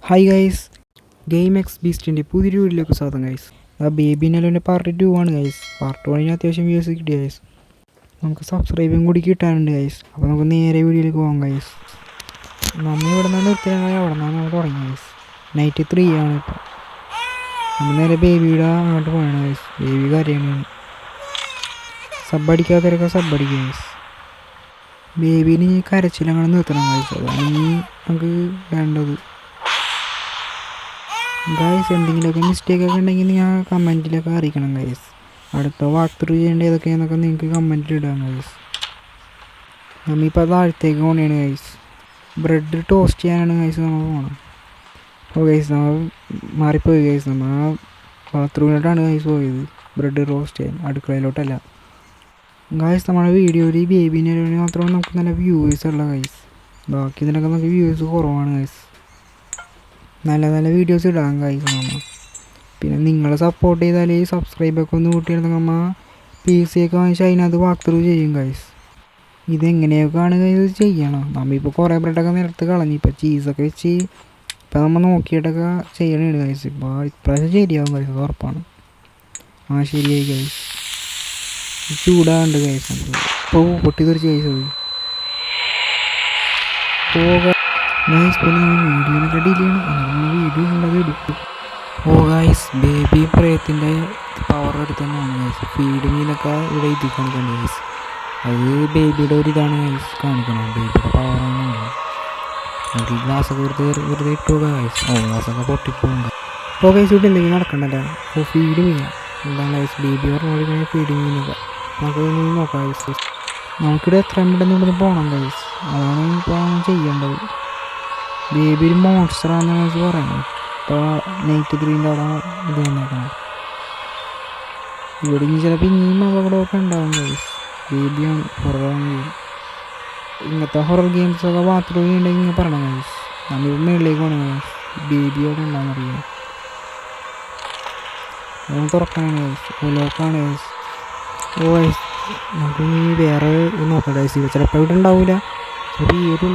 Hi guys, game X ബീസ്റ്റിൻ്റെ പുതിയൊരു വീഡിയോയിലേക്ക് സ്വാഗതം ഗൈസ്. ബേബി നെലോൻ്റെ പാർട്ട് 2 ആണ് ഗൈസ്. പാർട്ട് 1 അത്യാവശ്യം വ്യൂസ് കിട്ടിയ ഗൈസ്. നമുക്ക് സബ്സ്ക്രൈബും കൂടി കിട്ടാനുണ്ട് ഗൈസ്. അപ്പോൾ നമുക്ക് നേരെ വീഡിയോയിലേക്ക് പോകാം ഗൈസ്. നമ്മൾ ഇവിടെ നിന്ന് നിർത്തിയാൽ അവിടെ നിന്നാണ് നമ്മൾ തുടങ്ങി ഗൈസ്. നൈറ്റ് 3 ആണ് ഇപ്പോൾ. നമ്മൾ നേരെ ബേബിയുടെ അങ്ങോട്ട് പോകണം ഗൈസ്. ബേബി കരയാണ്. സബ്ബടിക്കാത്തവരൊക്കെ സബ്ബടിക്കുക ഗൈസ്. ബേബീന് കരച്ചിലങ്ങനെ നിർത്തണം ഗൈസ്. അതാണ് നമുക്ക് വേണ്ടത് ഗൈസ്. എന്തെങ്കിലുമൊക്കെ മിസ്റ്റേക്കൊക്കെ ഉണ്ടെങ്കിൽ ഞാൻ കമൻറ്റിലൊക്കെ അറിയിക്കണം ഗൈസ്. അടുത്ത വാക്ക് ത്രൂ ചെയ്യേണ്ട ഏതൊക്കെയാണെന്നൊക്കെ നിങ്ങൾക്ക് കമൻറ്റിൽ ഇടാം ഗൈസ്. നമ്മളിപ്പോൾ താഴത്തേക്ക് പോകണേണ് ഗൈസ്. ബ്രെഡ് ടോസ്റ്റ് ചെയ്യാനാണ് ഗൈസ് നമ്മൾ പോകണം. അപ്പോൾ ഗൈസ് നമ്മൾ മാറിപ്പോയി ഗൈസ്. നമ്മൾ ആ ബാത്റൂമിലോട്ടാണ് ഗൈസ് പോയത് ബ്രെഡ് റോസ്റ്റ് ചെയ്യാൻ, അടുക്കളയിലോട്ടല്ല ഗൈസ്. നമ്മുടെ വീഡിയോയിൽ ഈ ബേബീനെ മാത്രമേ നമുക്ക് നല്ല വ്യൂവേഴ്സ് ഉള്ള ഗൈസ്. ബാക്കി ഇതിനൊക്കെ നമുക്ക് വ്യൂവേഴ്സ് കുറവാണ് ഗൈസ്. നല്ല നല്ല വീഡിയോസ് ഇടാം ഗൈസ് നമ്മൾ. പിന്നെ നിങ്ങൾ സപ്പോർട്ട് ചെയ്താൽ ഈ സബ്സ്ക്രൈബൊക്കെ ഒന്ന് കൂട്ടിയെടുത്താൽ നമ്മൾ PC ഒക്കെ വാങ്ങിച്ചാൽ അതിനകത്ത് വാക്ക് ത്രൂ ചെയ്യും ഗൈസ്. ഇതെങ്ങനെയൊക്കെയാണ് ഗൈസ് ചെയ്യണം. നമ്മളിപ്പോൾ കുറേ ബ്രെഡൊക്കെ നിരത്ത് കളഞ്ഞു. ഇപ്പോൾ ചീസൊക്കെ വെച്ച് ഇപ്പോൾ നമ്മൾ നോക്കിയിട്ടൊക്കെ ചെയ്യണേണ് ഗൈസ്. ഇപ്പോൾ ഇപ്രാവശ്യം ശരിയാവും ഗൈസ്, അത് ഉറപ്പാണ്. ശരിയായി ഗൈസ്. ചൂടാണ്ട് ഗൈസ്. ഇപ്പോൾ പൊട്ടിത്തെറിച്ച് ഗൈസ് അത് പോകാം ഗൈസ്. പിന്നെ നമ്മൾ വീഡിയോനൊക്കെ ഡിലേ ചെയ്യണം. നമ്മൾ വീഡിയോ ഉള്ളത് എടുക്കും. ഗൈസ്, ബേബി പ്രേയത്തിൻ്റെ പവർ എടുത്ത് തന്നെയാണ് ഗൈസ്. ഫീഡിങ്ങിനൊക്കെ ഇവിടെ ഇത് കാണിക്കണം ഗൈസ്. അത് ബേബിയുടെ ഒരു ഇതാണ് ഗൈസ് കാണിക്കണം. ബേബിയുടെ പവറാണ്. നമുക്ക് ഈ ഗ്ലാസ്സൊക്കെ വെറുതെ ഇട്ടു ഗൈസ്. ഗ്ലാസ്സൊക്കെ പൊട്ടിപ്പോകും. ഗൈസ് ഇവിടെ എന്തെങ്കിലും നടക്കണ്ടല്ലോ. ഫീഡിങ് ചെയ്യാം എന്താണ് ഗൈസ്. ബേബി പറഞ്ഞാൽ ഫീഡിങ്ങിനൊക്കെ നമുക്ക് നോക്കാം ഗൈസ്. നമുക്കിവിടെ എത്രയും പെട്ടെന്ന് ഇവിടെ പോകണം ഗൈസ്. അതാണ് ഇപ്പോൾ ചെയ്യേണ്ടത്. ബേബി ഒരു മോൺസ്റ്ററാണെന്ന് വെച്ച് പറയുന്നത്. ഇപ്പോൾ നൈറ്റ് 3 അവിടെ ഇത് വന്നേക്കണം. ഇവിടെ ഇനി ചിലപ്പോൾ ഇനിയും അപകടമൊക്കെ ഉണ്ടാവും ഗൈസ്. ബേബിയാണ് ഹൊററാണ്. ഇങ്ങനത്തെ ഹൊറർ ഗെയിംസൊക്കെ ബാത്റൂം ചെയ്യണമെങ്കിൽ ഇങ്ങനെ പറയണം ഗൈസ്. നമ്മൾ മുകളിലേക്ക് പോകണം ഗൈസ്. ബേബി അവിടെ ഉണ്ടാകുന്നറിയാം. അതൊന്ന് തുറക്കാനാണ് ഗൈസ്. ലോക്കാണ് ഗൈസ്. ഗൈസ് നമുക്ക് വേറെ നോക്കാം ഗൈസ്. ചിലപ്പോൾ ഇവിടെ ഉണ്ടാവില്ല. ചിലപ്പോൾ ഈ ഒരു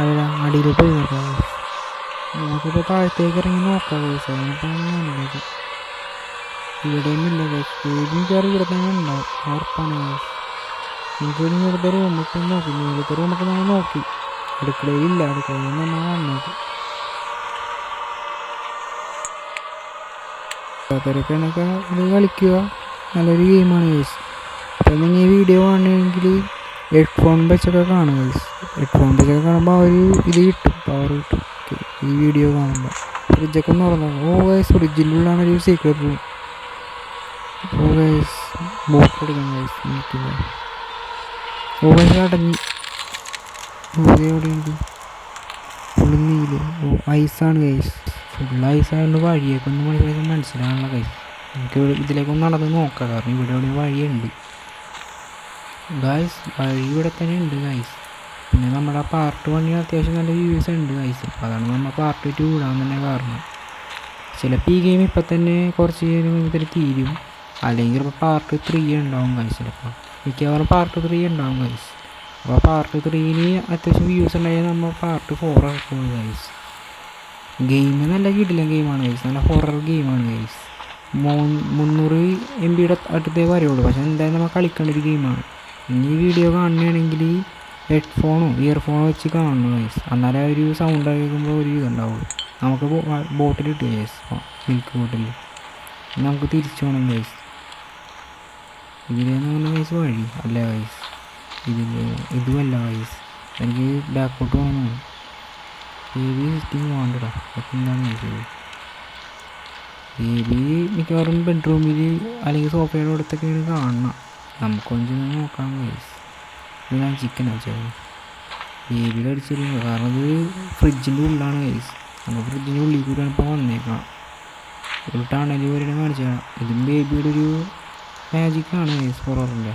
അല്ല അടിയിൽ പോയി നോക്കാം. നമുക്കിപ്പോൾ താഴത്തേക്ക് ഇറങ്ങി നോക്കാം ഗൈസ്. അതിനിപ്പോൾ നല്ലത് ഇവിടെയൊന്നുമില്ല ഗൈസ്. ബേബി കയറി ഇവിടെ തന്നെ ഉണ്ടാവും, ഉറപ്പാണ് ഗൈസ്. നമുക്ക് ഇവിടുത്തെ റൂമൊക്കെ നോക്കി. ഇവിടുത്തെ റൂമൊക്കെ നമ്മൾ നോക്കി. അടുക്കളയിലില്ല. അടുക്കളയിൽ നമ്മൾ വന്നത് അതൊക്കെ ഇത് കളിക്കുക. നല്ലൊരു ഗെയിമാണ് ഗൈസ്. അപ്പോൾ നിങ്ങൾ ഈ വീഡിയോ കാണണമെങ്കിൽ ഹെഡ്ഫോൺ വെച്ചൊക്കെ കാണും ഗൈസ്. ഹെഡ്ഫോൺ വെച്ചൊക്കെ കാണുമ്പോൾ ആ ഒരു ഇത് കിട്ടും, പവർ കിട്ടും ഈ വീഡിയോ കാണുമ്പോൾ. ഫ്രിഡ്ജൊക്കെ ഒന്ന് തുറന്നു. ഗൈസ്, ഫ്രിഡ്ജിലുള്ളതാണ് ഒരു സീക്രട്ട് റൂം. ഗൈസ് ബോട്ട് എടുക്കാം ഗൈസ്. ഗൈസ് അടങ്ങി. എവിടെയുണ്ട് ഫുള്ള് നീല്. ഐസാണ് ഗൈസ്. ഫുൾ ഐസായതുകൊണ്ട് വഴിയൊക്കെ ഒന്നും മനസ്സിലാകാനുള്ള ഗൈസ്. നമുക്ക് ഇതിലേക്കൊന്ന് നടന്ന് നോക്കാം. കാരണം ഇവിടെ എവിടെ വഴിയുണ്ട് ഗൈസ്. വഴി ഇവിടെ തന്നെ ഉണ്ട് ഗൈസ്. പിന്നെ നമ്മുടെ പാർട്ട് 1 അത്യാവശ്യം നല്ല വ്യൂസ് ഉണ്ട് ഗൈസ്. അതാണ് നമ്മൾ പാർട്ട് 2 ഇടാൻ തന്നെ കാരണം. ചിലപ്പോൾ ഈ ഗെയിം ഇപ്പം തന്നെ കുറച്ച് ഇതിൽ തീരും. അല്ലെങ്കിൽ ചിലപ്പോൾ പാർട്ട് 3 ഉണ്ടാവും ഗൈസ്. ചിലപ്പോൾ മിക്കവാറും പാർട്ട് 3 ഉണ്ടാവും ഗൈസ്. അപ്പോൾ പാർട്ട് 3ന് അത്യാവശ്യം വ്യൂസ് ഉണ്ടായാൽ നമ്മൾ പാർട്ട് 4 ആക്കും ഗൈസ്. ഗെയിം നല്ല കിടിലൻ ഗെയിമാണ് ഗൈസ്. നല്ല ഹൊറർ ഗെയിമാണ് ഗൈസ്. 300 MB അടുത്തേ വരുള്ളൂ. പക്ഷേ എന്തായാലും നമ്മൾ കളിക്കേണ്ട ഒരു ഗെയിമാണ്. ഇനി വീഡിയോ കാണുകയാണെങ്കിൽ ഹെഡ്ഫോണോ ഇയർഫോണോ വെച്ച് കാണണം ഗൈസ്. എന്നാലേ ഒരു സൗണ്ട് കേൾക്കുമ്പോൾ ഒരു ഇതുണ്ടാവുള്ളൂ. നമുക്ക് ബോട്ടിൽ കിട്ടുക ഗൈസ്. മിൽക്ക് ബോട്ടിൽ നമുക്ക് തിരിച്ചു പോകണം ഗൈസ്. ഇതിലേന്ന് പറഞ്ഞ ഗൈസ് വഴി അല്ല ഗൈസ്. ഇതുമല്ല ഗൈസ്. എനിക്ക് ബാക്കോട്ട് പോകണമെന്നാണ്. ബേബി സിറ്റിങ് വേണ്ടടാ. അപ്പം എന്താണ് ഗൈസ്. ബേബി മിക്കവാറും ബെഡ്റൂമിൽ അല്ലെങ്കിൽ സോഫയുടെ അടുത്തൊക്കെയാണ് കാണണം. നമുക്കൊഞ്ചൊന്ന് നോക്കാം ഗൈസ്. ഇത് ഞാൻ ചിക്കൻ വെച്ചാൽ ബേബിയിൽ അടിച്ചിരുന്നു. കാരണം ഇത് ഫ്രിഡ്ജിൻ്റെ ഉള്ളിലാണ് ഗൈസ്. നമുക്ക് ഫ്രിഡ്ജിൻ്റെ ഉള്ളിൽ കൂടിയാണ് ഇപ്പോൾ വന്നേക്കണം. ഒരു ടണൽ വരെയാണ് കാണിച്ചാൽ. ഇതും ബേബിയുടെ ഒരു മാജിക്കാണ് ഗൈസ് ഹൊററിൻ്റെ.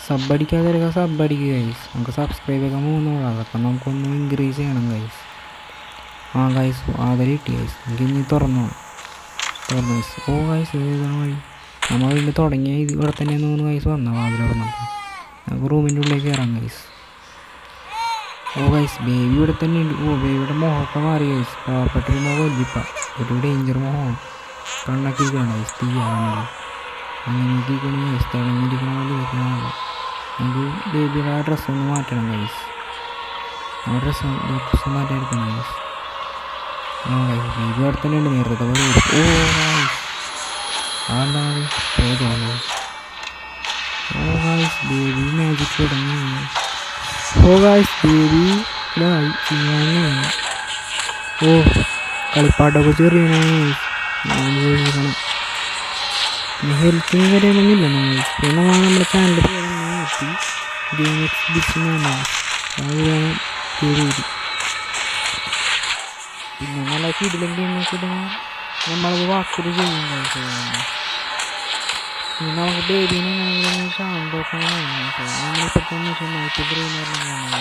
സബ്ബടിക്കാതെ സബ്ബടിക്കുക ഗൈസ്. നമുക്ക് സബ്സ്ക്രൈബൊക്കെ 3 അതൊക്കെ നമുക്കൊന്ന് ഇൻക്രീസ് ചെയ്യണം ഗൈസ്. ഗൈസ് ആദരം കിട്ടി ഗൈസ്. എനിക്ക് ഇനി തുറന്നു ഗൈസ്. ഗൈസ് ഏതാണ് വഴി. നമ്മൾ ഇതിൽ തുടങ്ങിയ ഇവിടെ തന്നെ 3 ഗൈസ് വന്നാൽ വാതിൽ തുറന്നപ്പോൾ നമുക്ക് റൂമിൻ്റെ ഉള്ളിലേക്ക് കയറാം ഗൈസ്. ഓ ഗൈസ് ബേബി ഇവിടെ തന്നെ ഉണ്ട്. ഓ ബേബിയുടെ മോഹമൊക്കെ മാറി ഗൈസ്. പാവപ്പെട്ടൊരു മോഹം ഇല്ലിപ്പ, ഒരു ഡേഞ്ചർ മോഹമാണ്. കണ്ണൊക്കെ ഇരിക്കണം ഗൈസ്, തീയാണെങ്കിൽ അങ്ങനെയൊക്കെ ഇരിക്കണം ഗൈസ്. തിളങ്ങിയിരിക്കണം പോലെ ഇരിക്കണമല്ലോ. നമുക്ക് ബേബിയുടെ ആ ഡ്രസ്സൊന്ന് മാറ്റണം ഗൈസ്. ആ ഡ്രസ്സ് മാറ്റി എടുക്കണം ഗൈസ്. ആ ഗൈസ് ബേബി അവിടെ തന്നെ ഉണ്ട്. നേരത്തെ പോലെ ഓ ഗൈസ് അതെന്താണ് തോന്നുന്നത്. ഓ ഗൈസ് ബേബി മാജിക് തുടങ്ങി. ഓ ഗൈസ് ബേബി ഇതായി ചെയ്യാനാണ്. ഓ കളിപ്പാട്ടൊക്കെ ചെറിയണം. ഹെൽത്തിന് കാര്യമൊന്നുമില്ല. പിന്നെ നമ്മുടെ ചാനലിൽ പേര് നോക്കി ഗെയിം എക്സിബിഷനാണ്. അത് വേണം പേര്. പിന്നെ നല്ല ഫീഡിലും ഗെയിം നോക്കിയിട്ട് നമ്മളത് വാക്കത് ചെയ്യും കഴിച്ചു. പിന്നെ നമുക്ക് ബേബീനെ എങ്ങനെയെങ്കിലും ശാന്തമൊക്കെ നമ്മളിപ്പോഴത്തെ മിഷൻ നൈറ്റ് ബ്രെയിനറിനാണ്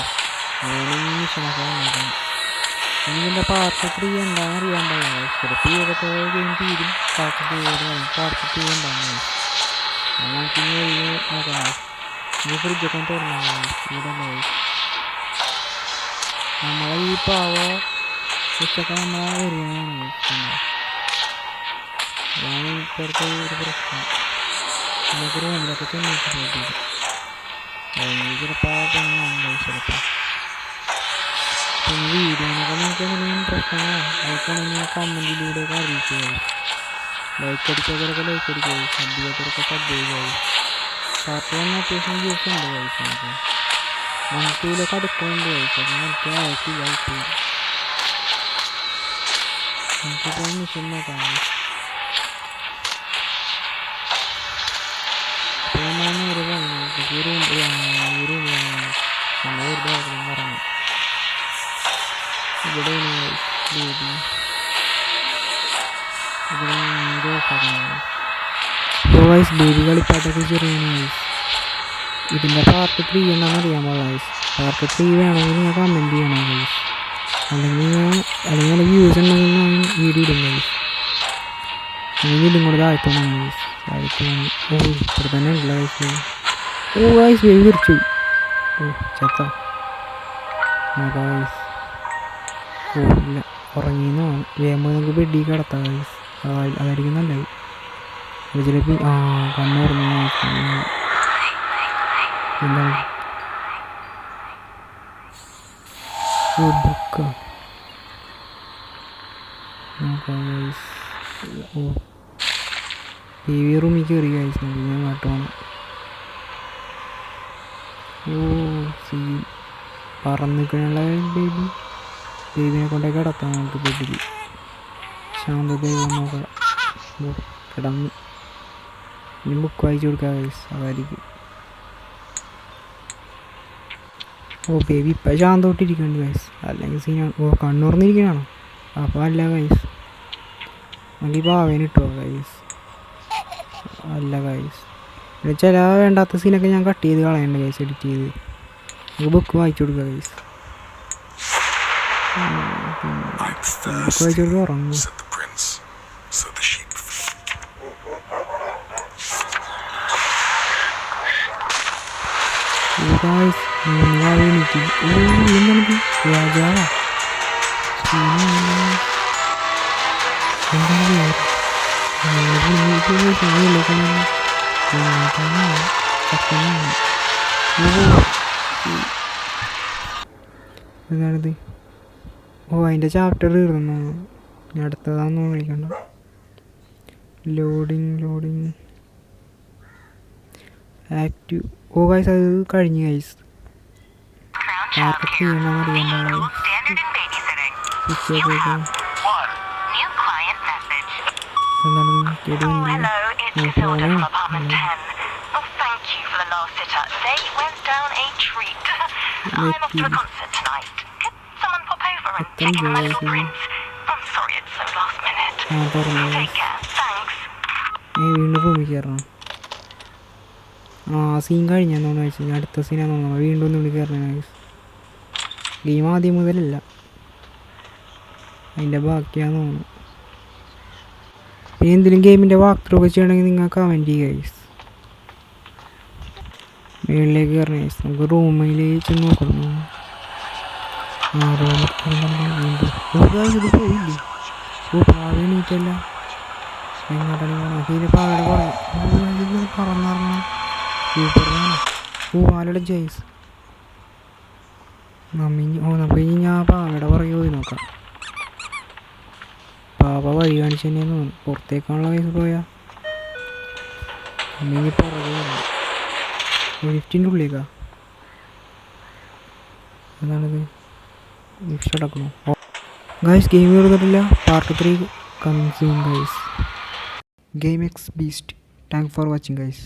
അങ്ങനെ മിഷനൊക്കെ വന്നിട്ട് ഇതിൻ്റെ പാർട്ട് 3 എന്താണെന്ന് അറിയാൻ പാടില്ല. ചിലപ്പോൾ ഏതൊക്കെ ഗെയിം തീരും. പാർട്ട് 3 ഉണ്ടാകും. നമുക്ക് ഇനി നോക്കാം. ഈ ഫ്രിഡ്ജൊക്കെ തുറന്നു ഇവിടെ നമ്മളെ ഈ പാവ ഉച്ചൊക്കെ നമ്മളെ വരികയാണ്. അതാണ് ഇപ്പോഴത്തെ ഒരു പ്രശ്നം. നമുക്ക് റൂമിലൊക്കെ ചെന്നിട്ട് പോയിട്ട് ചിലപ്പോൾ ചിലപ്പോൾ പിന്നെ വീഡിയോനൊക്കെ നിങ്ങൾക്ക് എന്തെങ്കിലും പ്രശ്നങ്ങളോ അതൊക്കെയാണെങ്കിൽ കമൻറ്റിലൂടെയൊക്കെ അറിയിക്കുക. ലൈക്ക് അടിച്ചവരൊക്കെ ലൈക്ക് അടിക്കുക, സബ് ചെയ്യാത്തവരൊക്കെ സബ് ചെയ്യുക. പാർട്ട് 1 അത്യാവശ്യം വ്യൂസ് ഉണ്ട് കഴിച്ച്. നമുക്ക് 1, 2 അടുക്കുന്നുണ്ട് കഴിച്ച്. നമുക്ക് ആയിട്ടില്ല. നമുക്കിപ്പോൾ മിഷൻ നോക്കാം. അപ്പോൾ നമ്മൾ നേരെ പോകുന്നത് ഈ റൂമിലാണ്. നമ്മൾ ഒരു ബാഗിലും പറഞ്ഞു ഇവിടെ ബേബി വൈസ് ബേബി കളിപ്പാട്ടൊക്കെ ചെറിയ. ഇതിൻ്റെ പാർട്ട് 3 എന്നാണ് അറിയാൻ പാടില്ല വൈസ്. പാർട്ട് 3 വേണമെങ്കിൽ നിങ്ങൾ കമൻറ്റ് ചെയ്യണം വൈസ്. അല്ലെങ്കിൽ വ്യൂസ് ഉണ്ടെങ്കിൽ ഞാൻ വീഡിയോ ഇടും വൈസ്. അല്ലെങ്കിൽ ഇതും കൂടെ താഴ്ത്തോണം വൈസ്. താഴ്ത്തോണം. ഓ ഇവിടെ തന്നെ ഉണ്ടല്ലോ വൈസ്. ഓ വൈസ് ബേബി തിരിച്ചു. ഓ ചത്ത വൈസ്. ഓ ഇല്ല ഉറങ്ങിയെന്നാണ്. വേഗം നമുക്ക് ബെഡിൽ കിടത്താം വൈസ്. അതായിരിക്കും നല്ലത്. ചിലപ്പോൾ കണ്ണുറങ്ങി എന്താണ് ബുക്ക് നോക്കാം വൈസ്. ഓ ടി വി റൂമിൽ കയറി കഴിച്ചു ഞാൻ കാട്ടുവാണ്. ഓ സീൻ പറന്നിക്കണുള്ള ബേബിനെ കൊണ്ടൊക്കെ കിടത്താം നമുക്ക് ബെഡിൽ. ശാന്തതയും നോക്കാം. കിടന്ന് ഇനി ബുക്ക് വായിച്ചു കൊടുക്കാം വൈസ്. അതായിരിക്കും. ഓ ബേബി ഇപ്പം ശാന്തോട്ടിരിക്കുന്നുണ്ട് വൈസ്. അല്ലെങ്കിൽ സീനാണ്. ഓ കണ്ണുറന്നിരിക്കണോ? അപ്പോൾ അല്ല വൈസ്. നമുക്ക് ഈ പാവേനെ ഇട്ടോ വൈസ്. അല്ല വൈസ്. പിന്നെ ചില വേണ്ടാത്ത സീനൊക്കെ ഞാൻ കട്ട് ചെയ്ത് കളയണ്ട വൈസ്. എഡിറ്റ് ചെയ്ത് നമുക്ക് ബുക്ക് വായിച്ചു കൊടുക്കാം വൈസ്. ബുക്ക് വായിച്ചു കൊടുക്കുക ഉറങ്ങും. എനിക്ക് എന്താണിത് രാജാവാ എന്താണിത്? ഓ അതിൻ്റെ ചാപ്റ്റർ തീർന്നു. ഞാൻ അടുത്തതാണെന്ന് വിളിക്കണ്ട. Loading active. ഓ ഗൈസ് അത് കഴിഞ്ഞു ഗൈസ്. ആർക്ക് ചെയ്യണമെന്ന് അറിയാൻ വീണ്ടും റൂമിൽ കയറണം. സീൻ കഴിഞ്ഞാന്ന് വെച്ചാൽ അടുത്ത സീനാന്ന് തോന്നുന്നു. വീണ്ടും ഒന്നും കൂടി കയറണം. ഗെയിം ആദ്യം മുതലല്ല, അതിൻ്റെ ബാക്കിയാന്ന് തോന്നുന്നു. പിന്നെ എന്തെങ്കിലും ഗെയിമിൻ്റെ വാക്ക് ത്രൂ ഒക്കെ ചെയ്യണമെങ്കിൽ നിങ്ങൾ കമൻറ്റ് ചെയ്യുക ഗൈസ്. മുകളിലേക്ക് കയറണം ഗൈസ്. നമുക്ക് റൂമിൽ ചെന്ന് നോക്കണം. ഇത് പോയില്ലേ? ഓ പാവ എണീറ്റല്ല. എങ്ങോട്ടാണ് പോകണം? ഇതിന് പാവയുടെ പറന്നിറങ്ങണം. സൂപ്പറാണ്. ഓ ആലോടെ ജയ്സ് നമുക്ക് ഇനി ഞാൻ പാവയുടെ പുറകെ പോയി നോക്കാം. പാവ വഴി കാണിച്ചു തന്നെയെന്ന് തോന്നുന്നു. പുറത്തേക്കാണുള്ള വയസ്സ് പോയാൽ നമ്മ ഇനി പുറകെ ലിഫ്റ്റിൻ്റെ ഉള്ളിലേക്കാ. എന്താണിത്? ലിഫ്റ്റ് അടക്കണോ? ഗൈസ് ഗെയിം തീർന്നിട്ടില്ല. Part 3 consume guys. Game X beast. Thank for watching guys.